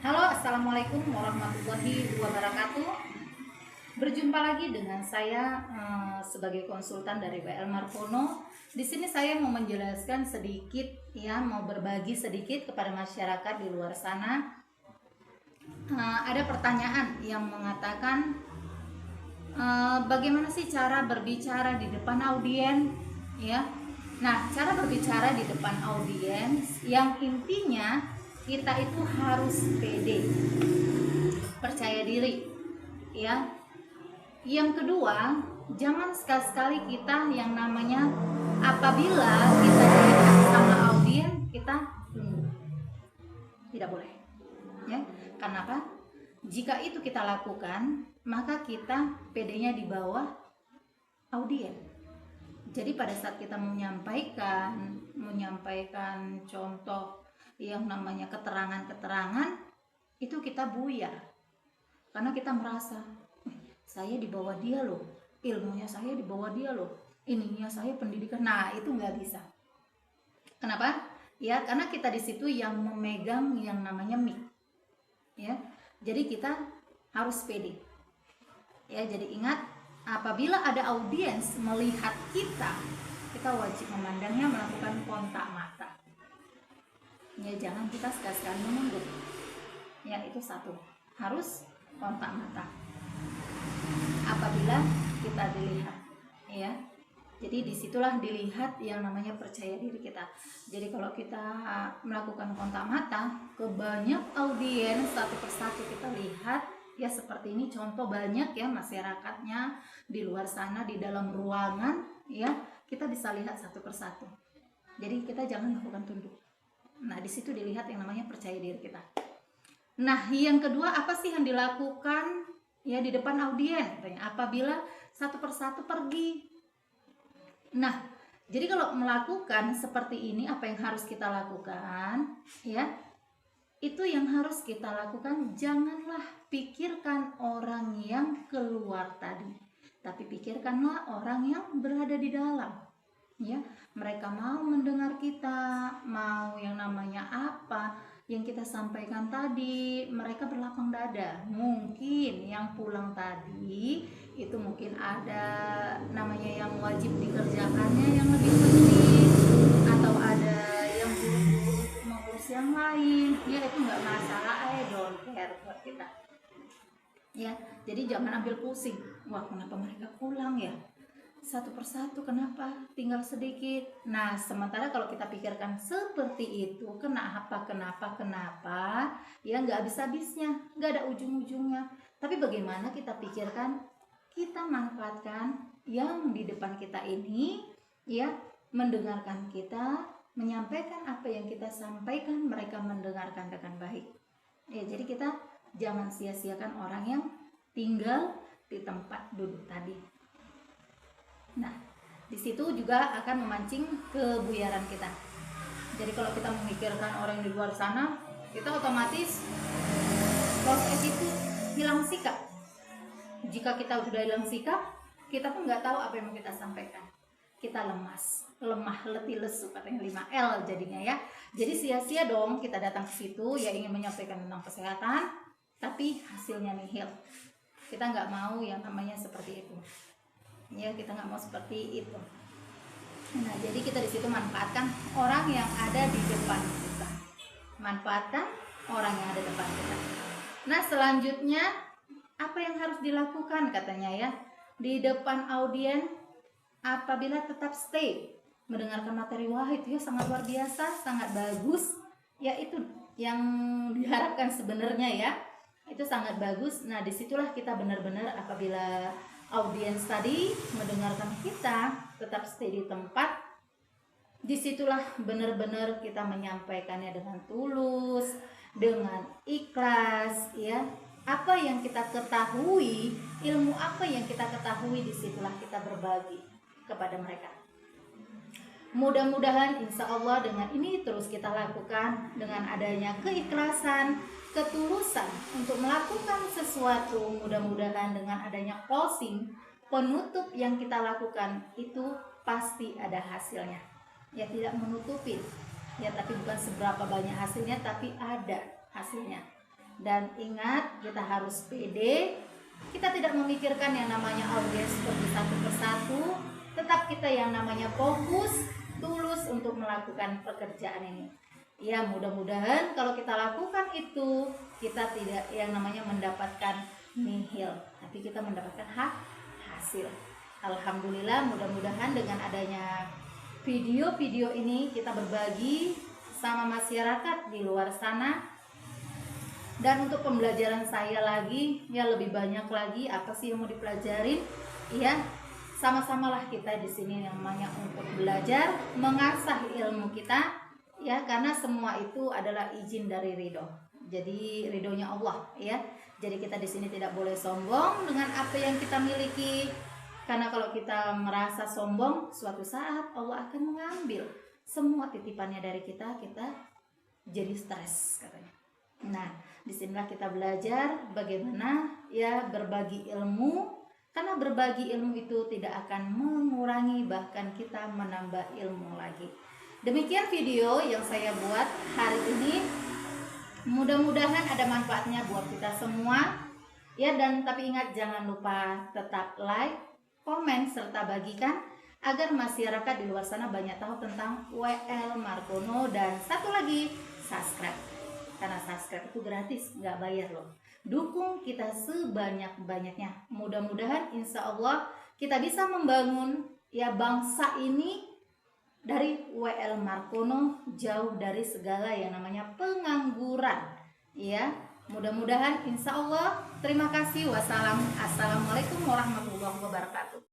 Halo, assalamualaikum warahmatullahi wabarakatuh. Berjumpa lagi dengan saya sebagai konsultan dari WL Markono. Di sini saya mau menjelaskan sedikit, mau berbagi sedikit kepada masyarakat di luar sana. Ada pertanyaan yang mengatakan, bagaimana sih cara berbicara di depan audiens, ya? Nah, cara berbicara di depan audiens yang intinya kita itu harus pede, percaya diri, ya. Yang kedua, jangan sekali-sekali kita yang namanya apabila kita dilihat sama audiens kita tunduk, tidak boleh, ya. Kenapa? Jika itu kita lakukan, maka kita pedenya di bawah audiens. Jadi pada saat kita menyampaikan contoh yang namanya keterangan-keterangan, itu kita buyar. Karena kita merasa, saya di bawah dia loh, ilmunya saya di bawah dia loh, ininya saya pendidikan. Nah, itu nggak bisa. Kenapa? Ya, karena kita di situ yang memegang yang namanya mic. Ya. Jadi kita harus pede. Ya, jadi ingat, apabila ada audiens melihat kita wajib memandangnya, melakukan kontak mata. Ya, jangan kita sekali-sekali menunduk. Ya, itu satu. Harus kontak mata apabila kita dilihat, ya. Jadi disitulah dilihat yang namanya percaya diri kita. Jadi kalau kita melakukan kontak mata ke banyak audiens, satu persatu kita lihat, ya seperti ini contoh banyak ya masyarakatnya di luar sana di dalam ruangan, ya kita bisa lihat satu persatu. Jadi kita jangan melakukan tunduk. Nah, di situ dilihat yang namanya percaya diri kita. Nah, yang kedua, apa sih yang dilakukan ya di depan audiens? Apabila satu persatu pergi. Nah, jadi kalau melakukan seperti ini, apa yang harus kita lakukan? Ya, itu yang harus kita lakukan. Janganlah pikirkan orang yang keluar tadi, tapi pikirkanlah orang yang berada di dalam. Ya, mereka mau mendengar kita, mau yang namanya apa yang kita sampaikan tadi, mereka berlapang dada. Mungkin yang pulang tadi itu mungkin ada namanya yang wajib dikerjakannya yang lebih penting, atau ada yang buru-buru untuk mengurus yang lain. Ya, itu nggak masalah, I don't care buat kita. Ya, jadi jangan ambil pusing. Wah, kenapa mereka pulang ya? Satu persatu, kenapa tinggal sedikit? Nah, sementara kalau kita pikirkan seperti itu, kenapa ya nggak habis-habisnya, nggak ada ujung-ujungnya. Tapi bagaimana kita pikirkan, kita manfaatkan yang di depan kita ini, ya mendengarkan kita, menyampaikan apa yang kita sampaikan, mereka mendengarkan dengan baik. Ya, jadi kita jangan sia-siakan orang yang tinggal di tempat duduk tadi. Nah, di situ juga akan memancing kebuyaran kita. Jadi kalau kita memikirkan orang di luar sana, kita otomatis lost attitude, hilang sikap. Jika kita sudah hilang sikap, kita pun nggak tahu apa yang mau kita sampaikan. Kita lemah, letih, lesu, katanya 5L jadinya ya. Jadi sia-sia dong kita datang ke situ ya ingin menyampaikan tentang kesehatan, tapi hasilnya nihil. Kita nggak mau yang namanya seperti itu. Ya, kita nggak mau seperti itu. Nah, jadi kita di situ manfaatkan orang yang ada di depan kita. Manfaatkan orang yang ada di depan kita. Nah, selanjutnya apa yang harus dilakukan katanya ya di depan audiens apabila tetap stay mendengarkan materi. Wah, itu ya sangat luar biasa, sangat bagus. Ya, itu yang diharapkan sebenarnya ya. Itu sangat bagus. Nah, disitulah kita benar-benar apabila audiens tadi mendengarkan kita tetap stay di tempat, disitulah benar-benar kita menyampaikannya dengan tulus, dengan ikhlas, ya. Apa yang kita ketahui, ilmu apa yang kita ketahui, disitulah kita berbagi kepada mereka. Mudah-mudahan insya Allah dengan ini terus kita lakukan, dengan adanya keikhlasan, ketulusan untuk melakukan sesuatu, mudah-mudahan dengan adanya closing, penutup yang kita lakukan itu pasti ada hasilnya. Ya, tidak menutupi, ya, tapi bukan seberapa banyak hasilnya, tapi ada hasilnya. Dan ingat, kita harus pede. Kita tidak memikirkan yang namanya audiens seperti satu persatu, tetap kita yang namanya fokus, tulus untuk melakukan pekerjaan ini. Ya, mudah-mudahan kalau kita lakukan itu, kita tidak yang namanya mendapatkan nihil, tapi kita mendapatkan hasil. Alhamdulillah, mudah-mudahan dengan adanya video-video ini kita berbagi sama masyarakat di luar sana. Dan untuk pembelajaran saya lagi, ya lebih banyak lagi apa sih yang mau dipelajarin? Ya, sama-samalah kita di sini yang namanya untuk belajar, mengasah ilmu kita, ya, karena semua itu adalah izin dari ridho. Jadi ridhonya Allah, ya. Jadi kita di sini tidak boleh sombong dengan apa yang kita miliki, karena kalau kita merasa sombong, suatu saat Allah akan mengambil semua titipannya dari kita, kita jadi stres katanya. Nah, disinilah kita belajar bagaimana ya berbagi ilmu, karena berbagi ilmu itu tidak akan mengurangi, bahkan kita menambah ilmu lagi. Demikian video yang saya buat hari ini. Mudah-mudahan ada manfaatnya buat kita semua. Ya, dan tapi ingat, jangan lupa tetap like, komen, serta bagikan agar masyarakat di luar sana banyak tahu tentang WL Markono. Dan satu lagi, subscribe. Karena subscribe itu gratis, nggak bayar loh. Dukung kita sebanyak-banyaknya. Mudah-mudahan insya Allah kita bisa membangun ya bangsa ini dari WL Markono, jauh dari segala yang namanya pengangguran. Ya, mudah-mudahan insya Allah. Terima kasih. Assalamualaikum warahmatullahi wabarakatuh.